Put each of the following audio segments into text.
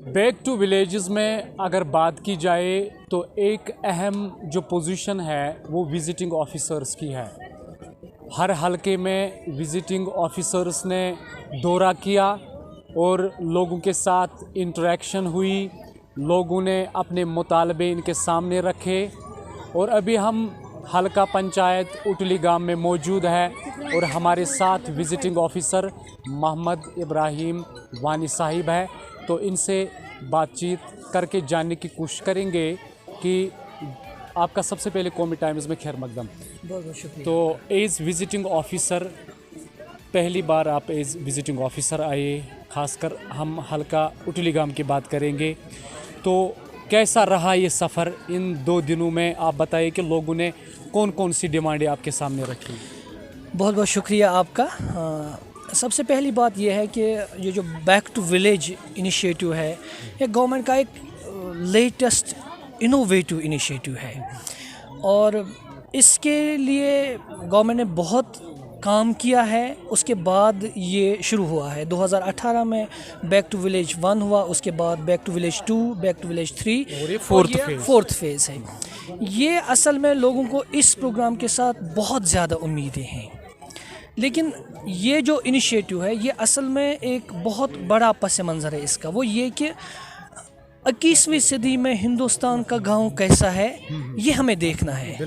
Back to villages में अगर बात की जाए तो एक अहम जो पोजीशन है वो विजिटिंग ऑफिसर्स की है। हर हलके में विजिटिंग ऑफिसर्स ने दौरा किया और लोगों के साथ इंटरेक्शन हुई, लोगों ने अपने मुतालबे इनके सामने रखे। और अभी हम हलका पंचायत उटली गांव में मौजूद है और हमारे साथ विजिटिंग ऑफिसर मोहम्मद इब्राहिम वानी साहिब है। तो इनसे बातचीत करके जानने की कोशिश करेंगे कि आपका सबसे पहले कौमी टाइम्स में खैर मकदम। बहुत बहुत शुक्रिया। तो एज विजिटिंग ऑफिसर, पहली बार आप एज विजिटिंग ऑफिसर आए, खासकर हम हलका उटली गांव की बात करेंगे। तो कैसा रहा ये सफ़र इन 2 दिनों में? आप बताइए कि लोगों ने कौन कौन सी डिमांडें आपके सामने रखी? बहुत बहुत शुक्रिया आपका। सबसे पहली बात यह है कि ये जो बैक टू विलेज इनिशिएटिव है, ये गवर्नमेंट का एक लेटेस्ट इनोवेटिव इनिशिएटिव है और इसके लिए गवर्नमेंट ने बहुत काम किया है। उसके बाद ये शुरू हुआ है। 2018 में बैक टू विलेज 1 हुआ, उसके बाद back to village 2, back to village 3 और ये फोर्थ फेज़ है। ये असल में लोगों को इस प्रोग्राम के साथ बहुत ज़्यादा उम्मीदें हैं, लेकिन ये जो इनिशिएटिव है ये असल में एक बहुत बड़ा पस मंज़र है इसका। वो ये कि 21वीं सदी में हिंदुस्तान का गांव कैसा है ये हमें देखना है।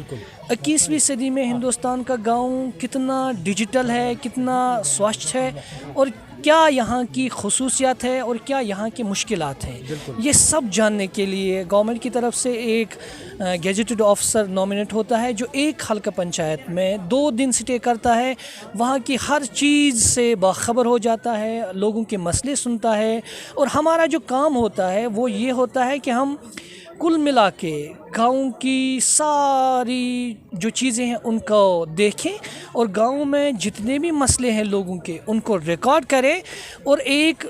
21वीं सदी में हिंदुस्तान का गांव कितना डिजिटल है, कितना स्वच्छ है और क्या यहाँ की खसूसियात है और क्या यहाँ की मुश्किलात हैं, ये सब जानने के लिए गवर्नमेंट की तरफ से एक गेजेटेड ऑफिसर नॉमिनेट होता है जो एक हल्का पंचायत में 2 दिन स्टे करता है, वहाँ की हर चीज़ से बाखबर हो जाता है, लोगों के मसले सुनता है। और हमारा जो काम होता है वो ये होता है कि हम कुल मिला के गाँव की सारी जो चीज़ें हैं उनको देखें और गाँव में जितने भी मसले हैं लोगों के उनको रिकॉर्ड करें और एक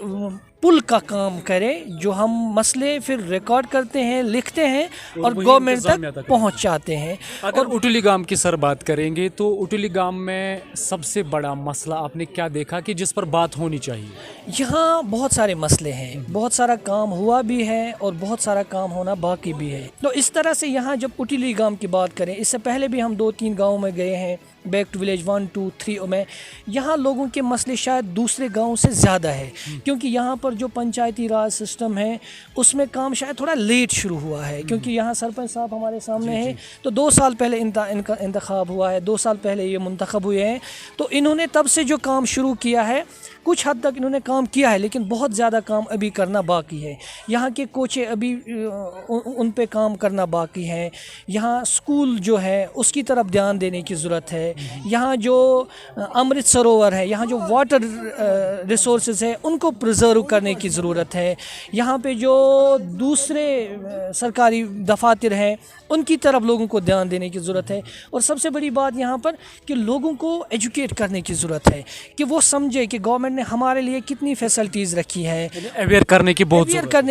पुल का काम करें, जो हम मसले फिर रिकॉर्ड करते हैं, लिखते हैं और गवर्नमेंट तक पहुंचाते हैं। अगर उटली गांव की सर बात करेंगे तो उटली गांव में सबसे बड़ा मसला आपने क्या देखा कि जिस पर बात होनी चाहिए? यहाँ बहुत सारे मसले हैं, बहुत सारा काम हुआ भी है और बहुत सारा काम होना बाकी भी है। तो इस तरह से यहाँ जब उटली गांव की बात करें, इससे पहले भी हम 2-3 गाँव में गए हैं बैक टू विलेज 1, 2, 3 में। यहाँ लोगों के मसले शायद दूसरे गाँव से ज़्यादा है क्योंकि यहाँ पर जो पंचायती राज सिस्टम है उसमें काम शायद थोड़ा लेट शुरू हुआ है, क्योंकि यहाँ सरपंच साहब हमारे सामने हैं तो 2 साल पहले इनका इंतखाब हुआ है, 2 साल पहले ये मुंतखब हुए हैं। तो इन्होंने तब से जो काम शुरू किया है कुछ हद तक इन्होंने काम किया है, लेकिन बहुत ज़्यादा काम अभी करना बाकी है। यहाँ के कोचे अभी उन पे काम करना बाकी है। यहाँ स्कूल जो है उसकी तरफ ध्यान देने की ज़रूरत है। यहाँ जो अमृत सरोवर है, यहाँ जो वाटर रिसोर्सेज है उनको प्रिजर्व करने की ज़रूरत है। यहाँ पे जो दूसरे सरकारी दफातर हैं उनकी तरफ लोगों को ध्यान देने की ज़रूरत है। और सबसे बड़ी बात यहाँ पर कि लोगों को एजुकेट करने की ज़रूरत है कि वो समझे कि गवर्नमेंट ने हमारे लिए कितनी फैसिलिटीज़ रखी है। अवेयर करने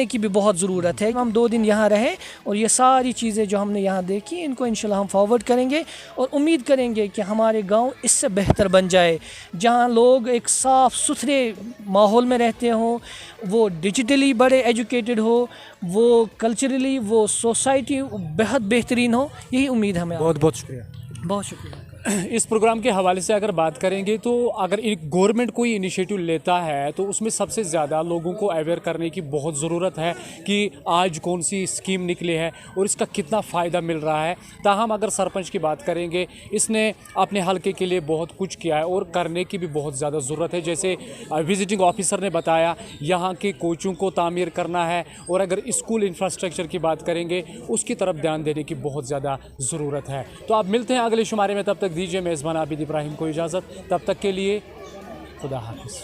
की भी बहुत ज़रूरत है। हम 2 दिन यहाँ रहे और ये सारी चीज़ें जो हमने यहाँ देखी इनको इंशाल्लाह हम फॉरवर्ड करेंगे और उम्मीद करेंगे कि हमारे गांव इससे बेहतर बन जाए, जहाँ लोग एक साफ़ सुथरे माहौल में रहते हों, वो डिजिटली बड़े एजुकेटेड हो, वो कल्चरली वो सोसाइटी बेहद बेहतरीन हो। यही उम्मीद हमें। बहुत बहुत शुक्रिया। बहुत शुक्रिया। इस प्रोग्राम के हवाले से अगर बात करेंगे तो अगर एक गवर्नमेंट कोई इनिशिएटिव लेता है तो उसमें सबसे ज़्यादा लोगों को अवेयर करने की बहुत ज़रूरत है कि आज कौन सी स्कीम निकली है और इसका कितना फ़ायदा मिल रहा है। ताहम अगर सरपंच की बात करेंगे, इसने अपने हलके के लिए बहुत कुछ किया है और करने की भी बहुत ज़्यादा ज़रूरत है। जैसे विजिटिंग ऑफिसर ने बताया, यहाँ के कोचों को तामीर करना है और अगर स्कूल इंफ्रास्ट्रक्चर की बात करेंगे उसकी तरफ ध्यान देने की बहुत ज़्यादा ज़रूरत है। तो आप मिलते हैं अगले शुमारे में, तब तक दीजिए मेज़बान आबिद इब्राहिम को इजाज़त। तब तक के लिए खुदा हाफिज़।